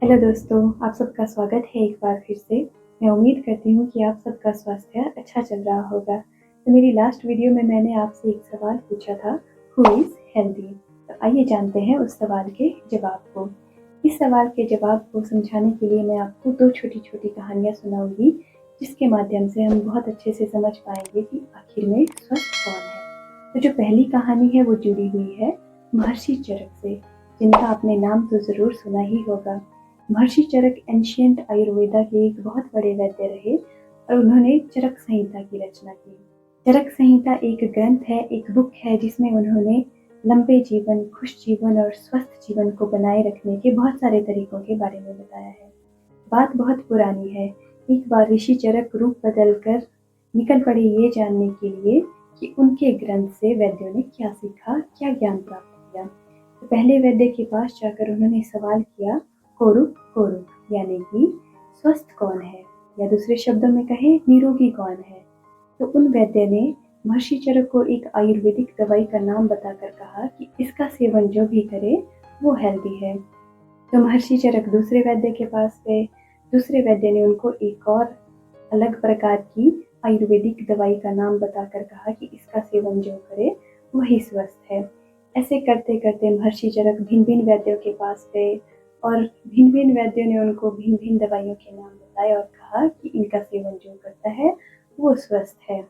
Hello दोस्तों, आप सबका स्वागत है एक बार फिर से। मैं उम्मीद करती हूँ कि आप सबका स्वास्थ्य अच्छा चल रहा होगा। तो मेरी लास्ट वीडियो में मैंने आपसे एक सवाल पूछा था, हु इज़ हेल्दी। तो आइए जानते हैं उस सवाल के जवाब को। इस सवाल के जवाब को समझाने के लिए मैं आपको दो छोटी-छोटी कहानियाँ सुनाऊँगी, जिसके माध्यम से हम बहुत अच्छे से समझ पाएँगे कि आखिर में स्वस्थ कौन है। तो जो पहली कहानी है वो जुड़ी हुई है महर्षि चरक से, जिनका आपने नाम तो ज़रूर सुना ही होगा। महर्षि चरक एंशिएंट आयुर्वेदा के एक बहुत बड़े वैद्य रहे और उन्होंने चरक संहिता की रचना की। चरक संहिता एक ग्रंथ है, एक बुक है, जिसमें उन्होंने लंबे जीवन, खुश जीवन और स्वस्थ जीवन को बनाए रखने के बहुत सारे तरीकों के बारे में बताया है। बात बहुत पुरानी है। एक बार ऋषि चरक रूप बदल कर निकल पड़े ये जानने के लिए कि उनके ग्रंथ से वैद्यों ने क्या सीखा, क्या ज्ञान प्राप्त किया। तो पहले वैद्य के पास जाकर उन्होंने सवाल किया, कोरुक कोरुक यानी कि स्वस्थ कौन है, या दूसरे शब्दों में कहें निरोगी कौन है। तो उन वैद्य ने महर्षि चरक को एक आयुर्वेदिक दवाई का नाम बताकर कहा कि इसका सेवन जो भी करे वो हेल्दी है। तो महर्षि चरक दूसरे वैद्य के पास गए। दूसरे वैद्य ने उनको एक और अलग प्रकार की आयुर्वेदिक दवाई का नाम बताकर कहा कि इसका सेवन जो करे वही स्वस्थ है। ऐसे करते करते महर्षि चरक भिन्न भिन्न वैद्यों के पास गए और भिन्न भिन्न वैद्यों ने उनको भिन्न भिन्न दवाइयों के नाम बताए और कहा कि इनका सेवन जो करता है वो स्वस्थ है।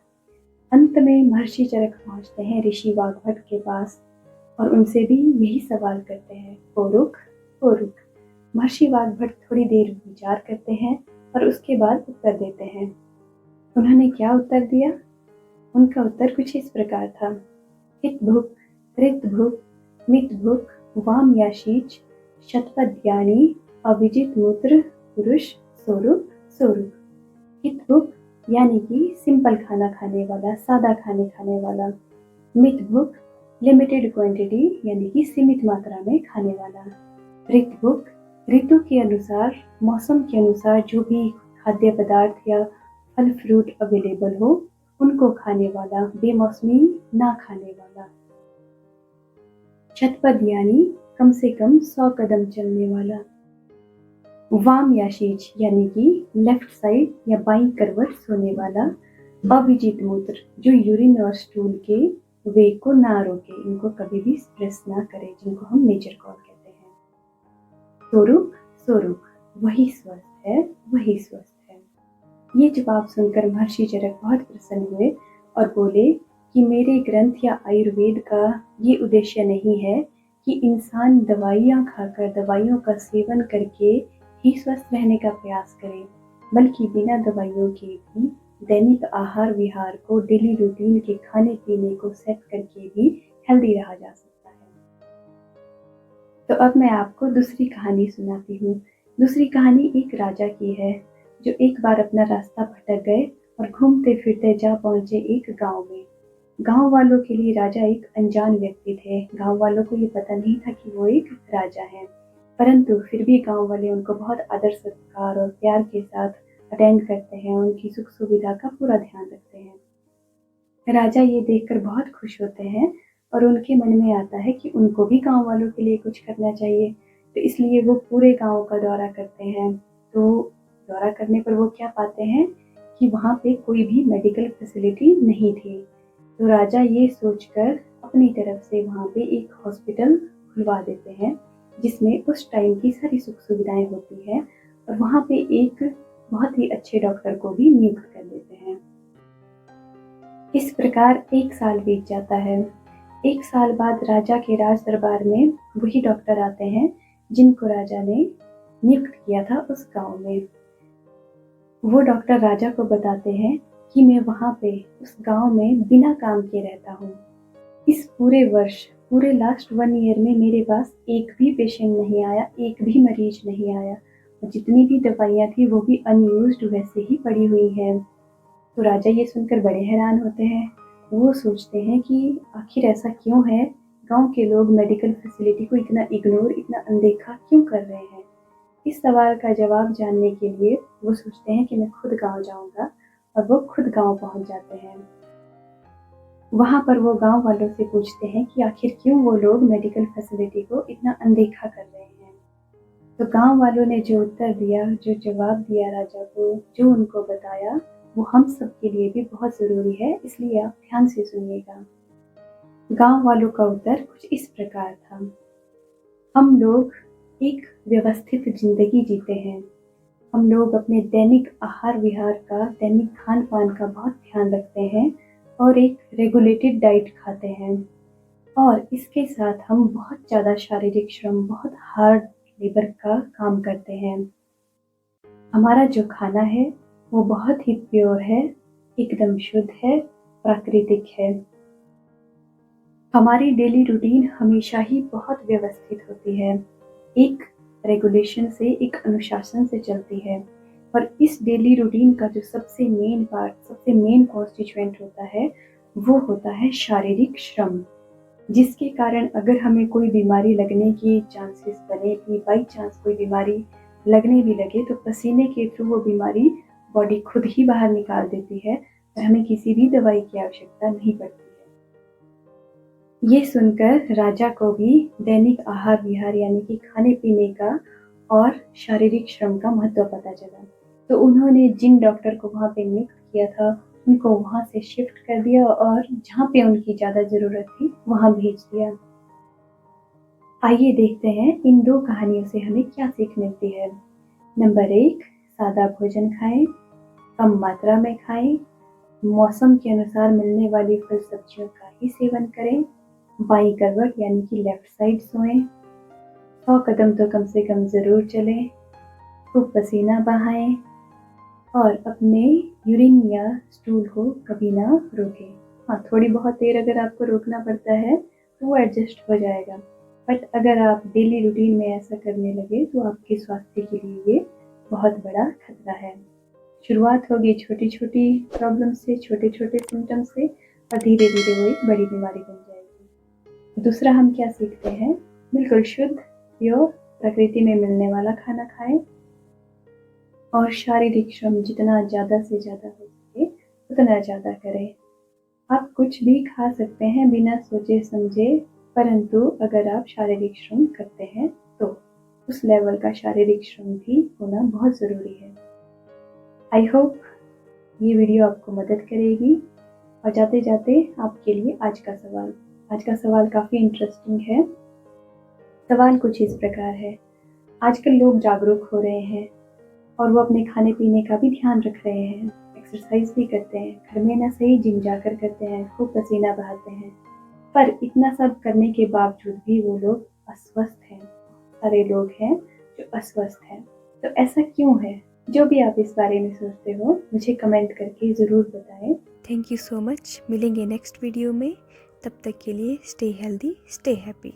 अंत में महर्षि चरक पहुंचते हैं ऋषि वाग्भट के पास और उनसे भी यही सवाल करते हैं, कोरुक कोरुक। महर्षि वाग्भट थोड़ी देर विचार करते हैं और उसके बाद उत्तर देते हैं। उन्होंने क्या उत्तर दिया? उनका उत्तर कुछ इस प्रकार था, हितभुक ऋतभुक मितभुक वाम याशीच शतपद्यानि अविजित मूत्र पुरुष सोरुक सोरुक। हितभुक यानी कि सिंपल खाना खाने वाला, सादा खाने वाला। मितभुक लिमिटेड क्वांटिटी यानी कि सीमित मात्रा में खाने वाला। ऋतभुक ऋतु के अनुसार, मौसम के अनुसार जो भी खाद्य पदार्थ या फल फ्रूट अवेलेबल हो उनको खाने वाला, बेमौसमी ना खाने वाला। शतपथ यानी कम से कम 100 कदम चलने वाला। वाम याशीज यानी कि लेफ्ट साइड या बाईं करवट सोने वाला। अविजित मूत्र जो यूरिन और स्टूल के वे को ना रोके, इनको कभी भी स्ट्रेस ना करे, जिनको हम नेचर कॉल कहते हैं। सोरुक सोरुक वही स्वस्थ है, वही स्वस्थ है। ये जवाब सुनकर महर्षि चरक बहुत प्रसन्न हुए और बोले कि मेरे ग्रंथ या आयुर्वेद का ये उद्देश्य नहीं है कि इंसान दवाइयाँ खाकर, दवाइयों का सेवन करके ही स्वस्थ रहने का प्रयास करे, बल्कि बिना दवाइयों के भी दैनिक आहार विहार को, डेली रूटीन के खाने पीने को सेट करके भी हेल्दी रहा जा सकता है। तो अब मैं आपको दूसरी कहानी सुनाती हूँ। दूसरी कहानी एक राजा की है, जो एक बार अपना रास्ता भटक गए और घूमते फिरते जा पहुंचे एक गांव में। गांव वालों के लिए राजा एक अनजान व्यक्ति थे। गांव वालों को ये पता नहीं था कि वो एक राजा हैं, परंतु फिर भी गांव वाले उनको बहुत आदर सत्कार और प्यार के साथ अटेंड करते हैं, उनकी सुख सुविधा का पूरा ध्यान रखते हैं। राजा ये देखकर बहुत खुश होते हैं और उनके मन में आता है कि उनको भी गांव वालों के लिए कुछ करना चाहिए। तो इसलिए वो पूरे गांव का दौरा करते हैं। तो दौरा करने पर वो क्या पाते हैं कि वहाँ पे कोई भी मेडिकल फैसिलिटी नहीं थी। तो राजा ये सोचकर अपनी तरफ से वहाँ पे एक हॉस्पिटल खुलवा देते हैं, जिसमें उस टाइम की सारी सुख सुविधाएं होती है, और वहाँ पे एक बहुत ही अच्छे डॉक्टर को भी नियुक्त कर देते हैं। इस प्रकार 1 साल बीत जाता है। 1 साल बाद राजा के राज दरबार में वही डॉक्टर आते हैं जिनको राजा ने नियुक्त किया था उस गांव में। वो डॉक्टर राजा को बताते हैं कि मैं वहाँ पे उस गांव में बिना काम के रहता हूँ। इस पूरे वर्ष, पूरे लास्ट 1 ईयर में मेरे पास एक भी पेशेंट नहीं आया, एक भी मरीज नहीं आया, और जितनी भी दवाइयाँ थी वो भी अनयूज्ड वैसे ही पड़ी हुई हैं। तो राजा ये सुनकर बड़े हैरान होते हैं। वो सोचते हैं कि आखिर ऐसा क्यों है, गांव के लोग मेडिकल फैसिलिटी को इतना इग्नोर, इतना अनदेखा क्यों कर रहे हैं। इस सवाल का जवाब जानने के लिए वो सोचते हैं कि मैं खुद गांव जाऊंगा, और वो खुद गांव पहुंच जाते हैं। वहां पर वो गांव वालों से पूछते हैं कि आखिर क्यों वो लोग मेडिकल फैसिलिटी को इतना अनदेखा कर रहे हैं। तो गांव वालों ने जो उत्तर दिया, जो जवाब दिया राजा को, जो उनको बताया, वो हम सब के लिए भी बहुत ज़रूरी है, इसलिए आप ध्यान से सुनिएगा। गांव वालों का उत्तर कुछ इस प्रकार था। हम लोग एक व्यवस्थित जिंदगी जीते हैं। हम लोग अपने दैनिक आहार विहार का, दैनिक खान पान का बहुत ध्यान रखते हैं और एक रेगुलेटेड डाइट खाते हैं, और इसके साथ हम बहुत ज़्यादा शारीरिक श्रम, बहुत हार्ड लेबर का काम करते हैं। हमारा जो खाना है वो बहुत ही प्योर है, एकदम शुद्ध है, प्राकृतिक है। हमारी डेली रूटीन हमेशा ही बहुत व्यवस्थित होती है, एक रेगुलेशन से, एक अनुशासन से चलती है। और इस डेली रूटीन का जो सबसे मेन पार्ट, सबसे मेन कॉन्स्टिट्यूएंट होता है, वो होता है शारीरिक श्रम, जिसके कारण अगर हमें कोई बीमारी लगने की चांसेस बने भी, बाई चांस कोई बीमारी लगने भी लगे, तो पसीने के थ्रू वो बीमारी बॉडी खुद ही बाहर निकाल देती है और हमें किसी भी दवाई की आवश्यकता नहीं पड़ती है। ये सुनकर राजा को भी दैनिक आहार विहार यानी कि खाने पीने का और शारीरिक श्रम का महत्व पता चला। तो उन्होंने जिन डॉक्टर को वहाँ पे नियुक्त किया था, उनको वहाँ से शिफ्ट कर दिया और जहाँ पे उनकी ज़्यादा ज़रूरत थी वहाँ भेज दिया। आइए देखते हैं इन दो कहानियों से हमें क्या सीख मिलती है। नंबर 1, सादा भोजन खाएं, कम मात्रा में खाएं, मौसम के अनुसार मिलने वाली फल सब्जियों का ही सेवन करें, बाईं करवट यानी कि लेफ्ट साइड सोएं, 100 कदम तो कम से कम ज़रूर चलें, खूब पसीना बहाएं और अपने यूरिन या स्टूल को कभी ना रोकें। हाँ, थोड़ी बहुत देर अगर आपको रोकना पड़ता है तो वो एडजस्ट हो जाएगा, बट अगर आप डेली रूटीन में ऐसा करने लगे तो आपके स्वास्थ्य के लिए ये बहुत बड़ा खतरा है। शुरुआत होगी छोटी छोटी प्रॉब्लम से, छोटे छोटे सिम्टम्स से, और धीरे धीरे वो एक बड़ी बीमारी बन जाएगी। दूसरा हम क्या सीखते हैं, बिल्कुल शुद्ध, प्योर, प्रकृति में मिलने वाला खाना खाएं और शारीरिक श्रम जितना ज़्यादा से ज़्यादा हो सके उतना ज़्यादा करें। आप कुछ भी खा सकते हैं बिना सोचे समझे, परंतु अगर आप शारीरिक श्रम करते हैं तो उस लेवल का शारीरिक श्रम भी होना बहुत ज़रूरी है। आई होप ये वीडियो आपको मदद करेगी। और जाते जाते आपके लिए आज का सवाल काफ़ी इंटरेस्टिंग है। सवाल कुछ इस प्रकार है, आजकल लोग जागरूक हो रहे हैं और वो अपने खाने पीने का भी ध्यान रख रहे हैं, एक्सरसाइज भी करते हैं, घर में ना सही जिम जाकर करते हैं, खूब पसीना बहाते हैं, पर इतना सब करने के बावजूद भी वो लोग अस्वस्थ हैं। सारे लोग हैं जो अस्वस्थ हैं, तो ऐसा क्यों है? जो भी आप इस बारे में सोचते हो मुझे कमेंट करके ज़रूर बताएं। Thank you so much. मिलेंगे नेक्स्ट वीडियो में, तब तक के लिए स्टे हेल्दी, स्टे हैप्पी।